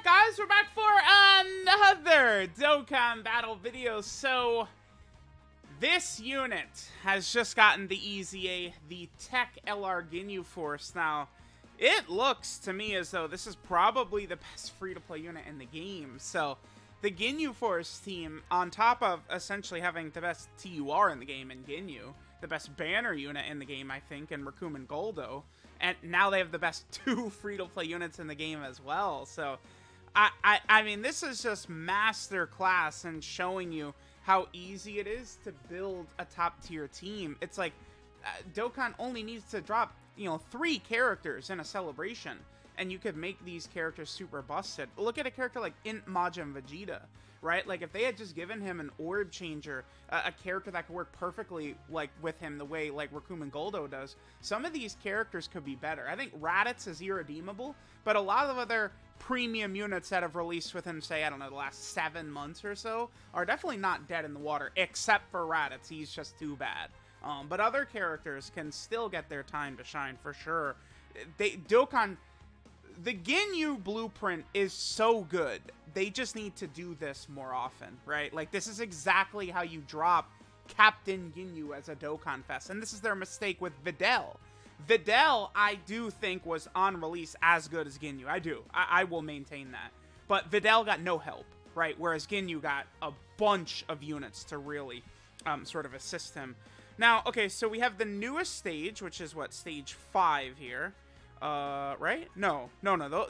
back, guys. We're back for another Dokkan battle video. So, this unit has just gotten the EZA, the TEQ GINYU force. Now, it looks to me as though this is probably the best free-to-play unit in the game. So, the Ginyu Force team, on top of essentially having the best TUR in the game in Ginyu, the best banner unit in the game, I think, in Raccoon Goldo, and now they have the best two free-to-play units in the game as well. So, I mean, this is just master class in showing you how easy it is to build a top-tier team. It's like, Dokkan only needs to drop, 3 characters in a celebration, and you could make these characters super busted. Look at a character like Majin Vegeta, right? Like, if they had just given him an orb changer, a character that could work perfectly, like, with him the way, like, Raccoon Goldo does, some of these characters could be better. I think Raditz is irredeemable, but a lot of other premium units that have released within, say, I don't know, the last 7 months or so, are definitely not dead in the water, except for Raditz. He's just too bad. But other characters can still get their time to shine, for sure. Dokkan... The Ginyu blueprint is so good. They just need to do this more often, right? Like, this is exactly how you drop Captain Ginyu as a Dokkan Fest. And this is their mistake with Videl. Videl, I do think, was on release as good as Ginyu. I do. I will maintain that. But Videl got no help, right? Whereas Ginyu got a bunch of units to really sort of assist him. Now, okay, so we have the newest stage, which is, what, stage 5 here. Right? No.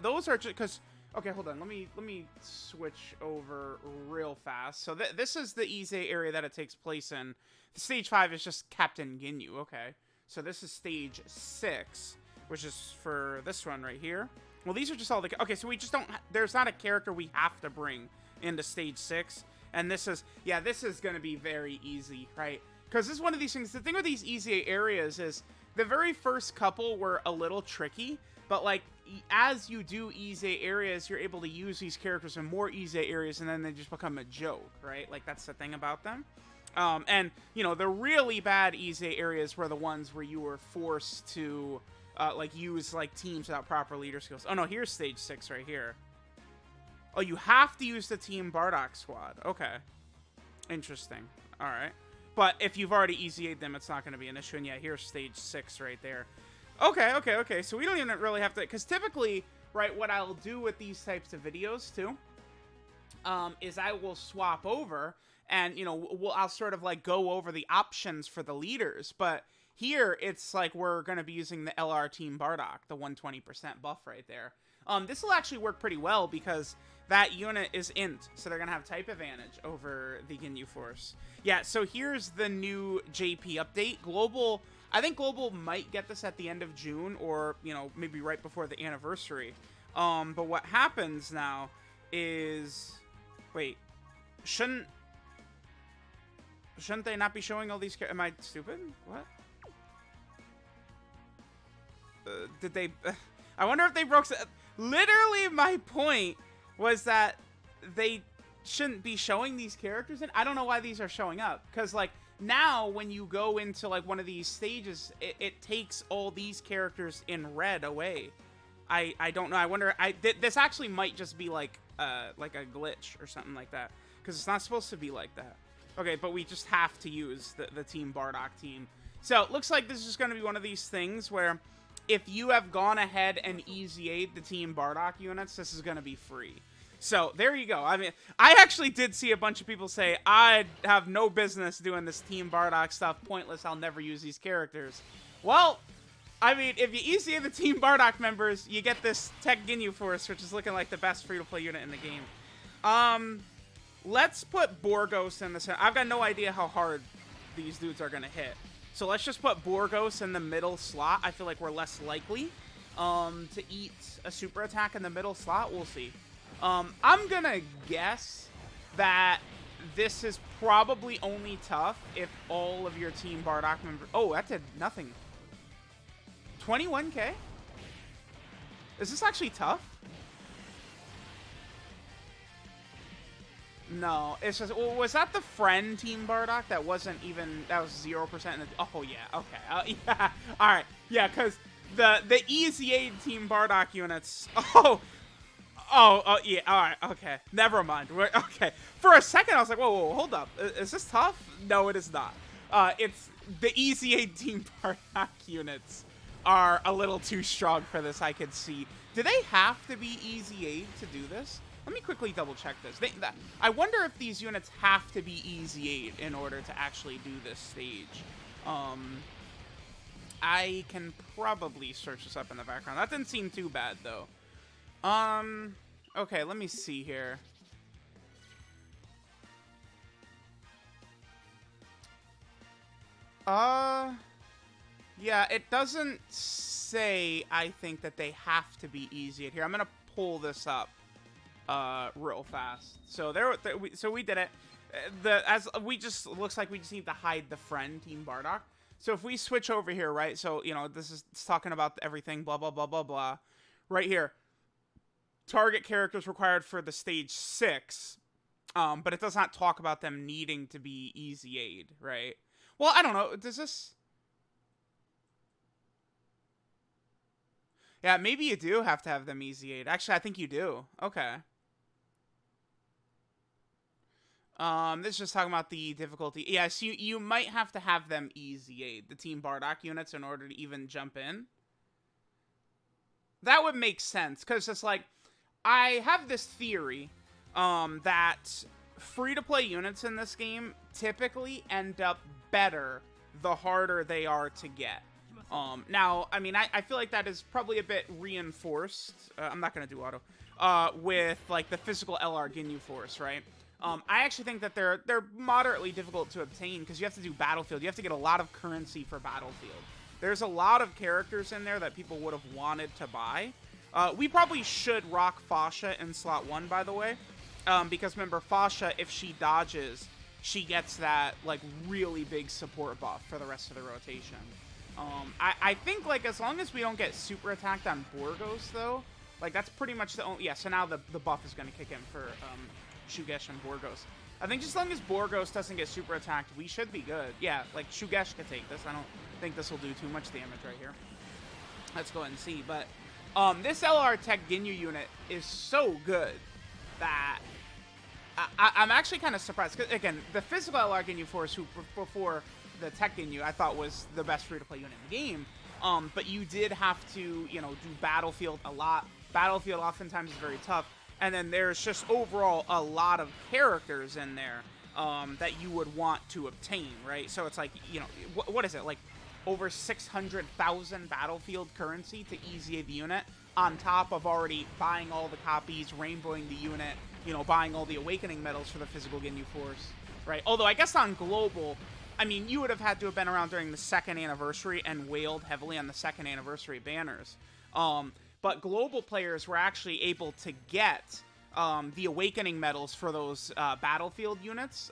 Those are just, because, okay, hold on. Let me switch over real fast. So this is the EZA area that it takes place in. Stage 5 is just Captain Ginyu. Okay. So this is stage 6, which is for this one right here. Well, these are just all the, okay, so we just don't, there's not a character we have to bring into stage 6. And this is, yeah, this is going to be very easy, right? Because this is one of these things, the thing with these EZA areas is, the very first couple were a little tricky, but, like, as you do EZA areas, you're able to use these characters in more EZA areas, and then they just become a joke, right? Like, that's the thing about them. And, the really bad EZA areas were the ones where you were forced to, like, use, like, teams without proper leader skills. Oh, no, here's stage 6 right here. Oh, you have to use the Team Bardock squad. Okay. Interesting. All right. But if you've already EZA'd them, it's not going to be an issue. And yeah, here's stage 6 right there. Okay. So we don't even really have to... Because typically, right, what I'll do with these types of videos, too, is I will swap over and, I'll sort of, like, go over the options for the leaders. But here, it's like we're going to be using the LR Team Bardock, the 120% buff right there. This will actually work pretty well because that unit is int, so they're going to have type advantage over the Ginyu Force. Yeah, so here's the new JP update. Global, I think Global might get this at the end of June or, maybe right before the anniversary. But what happens now is... Wait, shouldn't they not be showing all these... Am I stupid? What? Did they... I wonder if they broke... Literally, my point was that they shouldn't be showing these characters in. I don't know why these are showing up. Because, like, now when you go into, like, one of these stages, it takes all these characters in red away. I don't know. I wonder... This actually might just be, like a glitch or something like that. Because it's not supposed to be like that. Okay, but we just have to use the Team Bardock team. So, it looks like this is going to be one of these things where... If you have gone ahead and EZA'd the Team Bardock units, this is going to be free. So, there you go. I mean, I actually did see a bunch of people say, I have no business doing this Team Bardock stuff. Pointless. I'll never use these characters. Well, I mean, if you EZA the Team Bardock members, you get this TEQ GINYU Force, which is looking like the best free-to-play unit in the game. Let's put Borgos in the center. I've got no idea how hard these dudes are going to hit. So let's just put Borgos in the middle slot. I feel like we're less likely to eat a super attack in the middle slot. We'll see. I'm going to guess that this is probably only tough if all of your Team Bardock members... Oh, that did nothing. 21k? Is this actually tough? No, it's just, well, was that the friend Team Bardock that wasn't even, that was 0%? Oh, yeah, okay, yeah, alright, yeah, because the EZA Team Bardock units, Oh, yeah, alright, okay. Never mind. Okay. For a second, I was like, whoa, hold up. Is this tough? No, it is not. It's the EZA Team Bardock units are a little too strong for this, I could see. Do they have to be EZA to do this? Let me quickly double check this. I wonder if these units have to be EZA in order to actually do this stage. I can probably search this up in the background. That didn't seem too bad, though. Okay, let me see here. Yeah, it doesn't say, I think, that they have to be easy here. I'm gonna pull this up, real fast. So so we did it. Looks like we just need to hide the friend, Team Bardock. So if we switch over here, right? So, you know, it's talking about everything, blah, blah, blah, blah, blah. Right here. Target characters required for the stage 6. But it does not talk about them needing to be EZA'd, right? Well, I don't know. Does this... Yeah, maybe you do have to have them EZA'd. Actually, I think you do. Okay. This is just talking about the difficulty. Yeah, so you might have to have them EZA'd, the Team Bardock units, in order to even jump in. That would make sense, because it's like, I have this theory, that free-to-play units in this game typically end up better the harder they are to get. Now, I mean, I feel like that is probably a bit reinforced. I'm not going to do auto. With, like, the physical LR GINYU force, right? I actually think that they're moderately difficult to obtain because you have to do Battlefield. You have to get a lot of currency for Battlefield. There's a lot of characters in there that people would have wanted to buy. We probably should rock Fasha in slot 1, by the way. Because remember, Fasha, if she dodges, she gets that, like, really big support buff for the rest of the rotation. I think, like, as long as we don't get super attacked on Borgos, though, like, that's pretty much the only... Yeah, so now the buff is going to kick in for Shugesh and Borgos. I think just as long as Borgos doesn't get super attacked, we should be good. Yeah, like, Shugesh could take this. I don't think this will do too much damage right here. Let's go ahead and see. But this LR TEQ GINYU unit is so good that I'm actually kind of surprised. Because, again, the physical LR GINYU force, who before the TEQ GINYU, I thought was the best free-to-play unit in the game. But you did have to, you know, do Battlefield a lot. Battlefield oftentimes is very tough. And then there's just overall a lot of characters in there that you would want to obtain, right? So it's like, you know, what is it? Like over 600,000 Battlefield currency to EZA the unit on top of already buying all the copies, rainbowing the unit, you know, buying all the awakening medals for the physical GINYU force, right? Although I guess on global, I mean, you would have had to have been around during the 2nd anniversary and wailed heavily on the 2nd anniversary banners. But global players were actually able to get the awakening medals for those Battlefield units,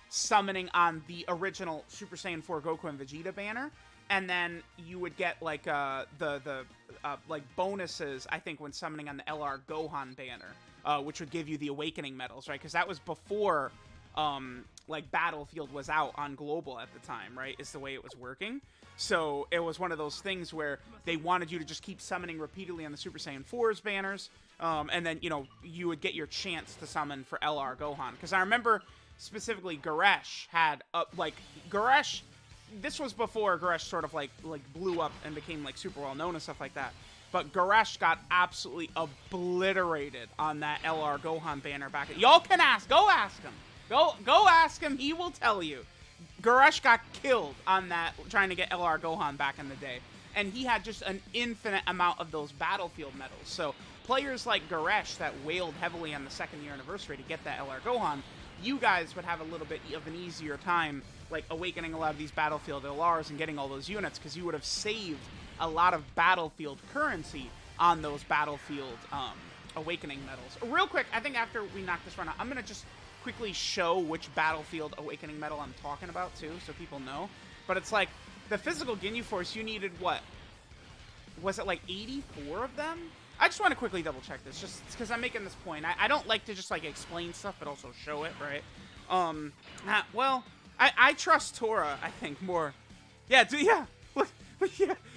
summoning on the original Super Saiyan 4 Goku and Vegeta banner, and then you would get like like bonuses, I think, when summoning on the LR Gohan banner, which would give you the awakening medals, right? Because that was before like Battlefield was out on global at the time, right? Is the way it was working. So it was one of those things where they wanted you to just keep summoning repeatedly on the Super Saiyan 4's banners, and then, you know, you would get your chance to summon for LR Gohan. Because I remember specifically Goresh had, like, Goresh, this was before Goresh sort of, like blew up and became, like, super well-known and stuff like that. But Goresh got absolutely obliterated on that LR Gohan banner back. Y'all can ask. Go ask him. Go ask him. He will tell you. Goresh got killed on that, trying to get LR Gohan back in the day. And he had just an infinite amount of those Battlefield medals. So players like Goresh that wailed heavily on the 2nd year anniversary to get that LR Gohan, you guys would have a little bit of an easier time, like, awakening a lot of these Battlefield LRs and getting all those units, because you would have saved a lot of Battlefield currency on those Battlefield awakening medals. Real quick, I think after we knock this run out, I'm going to just quickly show which Battlefield awakening medal I'm talking about too, so people know. But it's like the physical GINYU force, you needed what? Was it like 84 of them? I just want to quickly double check this, just because I'm making this point. I don't like to just like explain stuff, but also show it, right? Well, I trust Tora, I think, more. Yeah, yeah.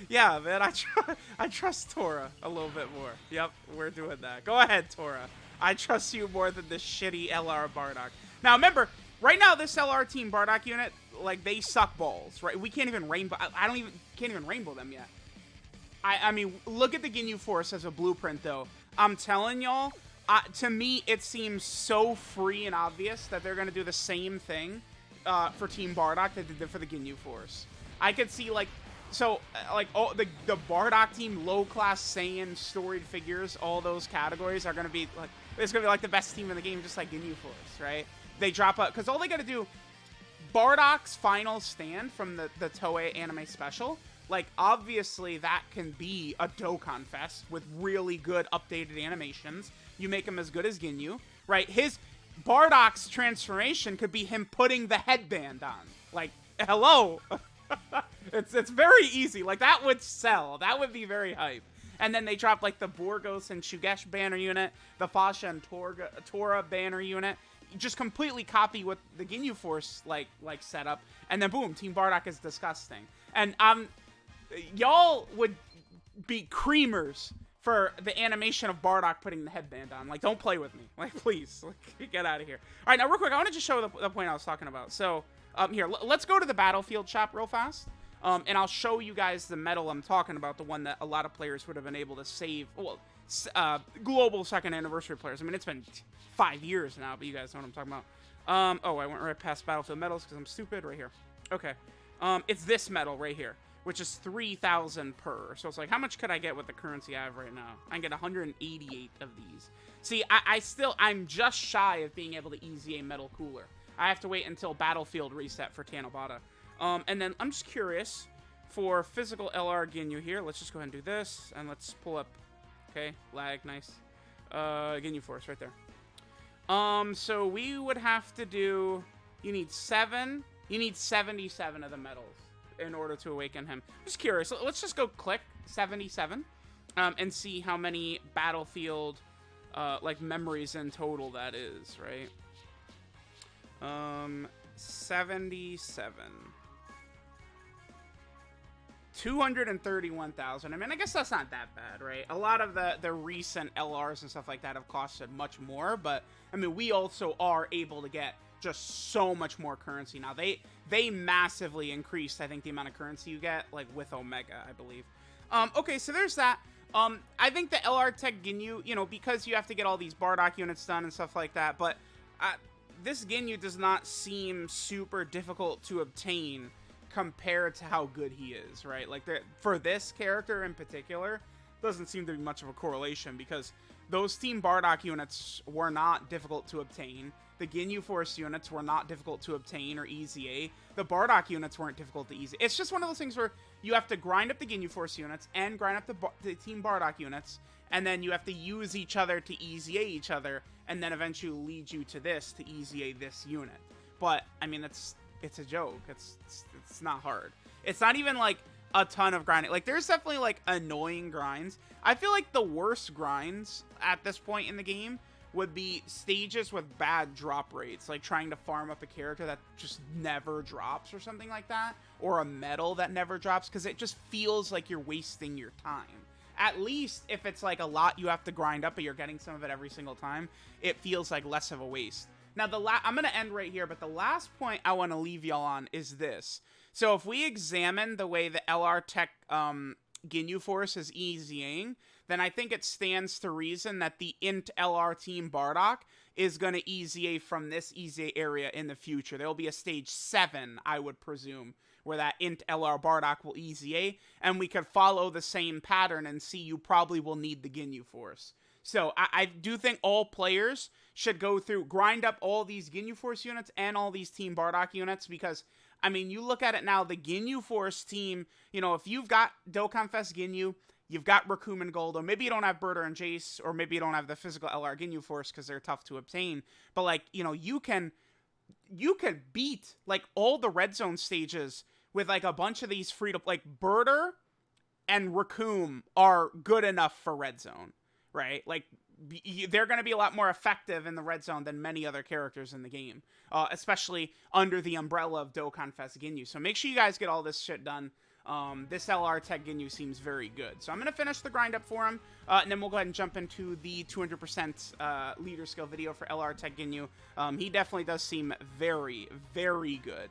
Yeah, man, I trust Tora a little bit more. Yep, we're doing that. Go ahead, Tora. I trust you more than this shitty LR Bardock. Now, remember, right now, this LR Team Bardock unit, like, they suck balls, right? We can't even rainbow... can't even rainbow them yet. I mean, look at the Ginyu Force as a blueprint, though. I'm telling y'all, to me, it seems so free and obvious that they're going to do the same thing for Team Bardock that they did for the Ginyu Force. I could see, like... So, like, all the Bardock team, low-class Saiyan, storied figures, all those categories are going to be, like... It's going to be, like, the best team in the game, just like Ginyu Force, right? They drop out... Because all they got to do... Bardock's final stand from the Toei anime special... Like, obviously, that can be a Dokkan Fest with really good updated animations. You make him as good as Ginyu, right? His Bardock's transformation could be him putting the headband on. Like, hello! It's very easy. Like, that would sell. That would be very hype. And then they drop, like, the Borgos and Shugesh banner unit, the Fasha and Tora banner unit. Just completely copy what the Ginyu Force, like setup. And then, boom, Team Bardock is disgusting. And, y'all would be creamers for the animation of Bardock putting the headband on. Like, don't play with me. Like, please. Like, get out of here. All right, now, real quick, I want to just show the point I was talking about. So, here, let's go to the Battlefield shop real fast. And I'll show you guys the medal I'm talking about, the one that a lot of players would have been able to save. Well, global second anniversary players. I mean, it's been 5 years now, but you guys know what I'm talking about. Oh, I went right past Battlefield medals because I'm stupid. Right here. Okay. It's this medal right here, which is 3,000 per. So it's like, how much could I get with the currency I have right now? I can get 188 of these. See, I'm just shy of being able to EZA Metal Cooler. I have to wait until Battlefield reset for Tanobata. And then I'm just curious for physical LR Ginyu here. Let's just go ahead and do this, and let's pull up. Okay, lag, nice. Ginyu Force right there. So we would have to do. You need 7. You need 77 of the medals in order to awaken him. I'm just curious. Let's just go click 77 and see how many Battlefield like memories in total that is, right? 77. 231,000. I mean, I guess that's not that bad, right? A lot of the recent LRs and stuff like that have costed much more, but I mean, we also are able to get just so much more currency now. They massively increased, I think, the amount of currency you get, like, with Omega, I believe. Okay, so there's that. I think the LR TEQ GINYU, you know, because you have to get all these Bardock units done and stuff like that, but this GINYU does not seem super difficult to obtain compared to how good he is, right? Like, for this character in particular, doesn't seem to be much of a correlation because those Team Bardock units were not difficult to obtain. The Ginyu Force units were not difficult to obtain or EZA. The Bardock units weren't difficult to EZA. It's just one of those things where you have to grind up the Ginyu Force units and grind up the Team Bardock units, and then you have to use each other to EZA each other, and then eventually lead you to this to EZA this unit. But, I mean, it's a joke. It's not hard. It's not even, like, a ton of grinding. Like, there's definitely, like, annoying grinds. I feel like the worst grinds at this point in the game would be stages with bad drop rates, like trying to farm up a character that just never drops or something like that, or a medal that never drops, because it just feels like you're wasting your time. At least if it's like a lot you have to grind up, but you're getting some of it every single time, it feels like less of a waste. Now, I'm going to end right here, but the last point I want to leave y'all on is this. So if we examine the way the LR TEQ Ginyu Force is EZAing, then I think it stands to reason that the Int LR Team Bardock is going to EZA from this EZA area in the future. There will be a stage 7, I would presume, where that Int LR Bardock will EZA, and we could follow the same pattern and see you probably will need the Ginyu Force. So I do think all players should go through, grind up all these Ginyu Force units and all these Team Bardock units, because, I mean, you look at it now, the Ginyu Force team, you know, if you've got Dokkan Fest Ginyu, you've got Raccoon Goldo, maybe you don't have Berta and Jace, or maybe you don't have the physical LR Ginyu Force because they're tough to obtain, but, like, you know, you can beat, like, all the red zone stages with, like, a bunch of these like, Berta and Raccoon are good enough for red zone, right? Like, they're going to be a lot more effective in the red zone than many other characters in the game, especially under the umbrella of Dokkan Fest Ginyu. So make sure you guys get all this shit done. This LR TEQ GINYU seems very good. So I'm going to finish the grind up for him, and then we'll go ahead and jump into the 200% leader skill video for LR TEQ GINYU. He definitely does seem very, very good.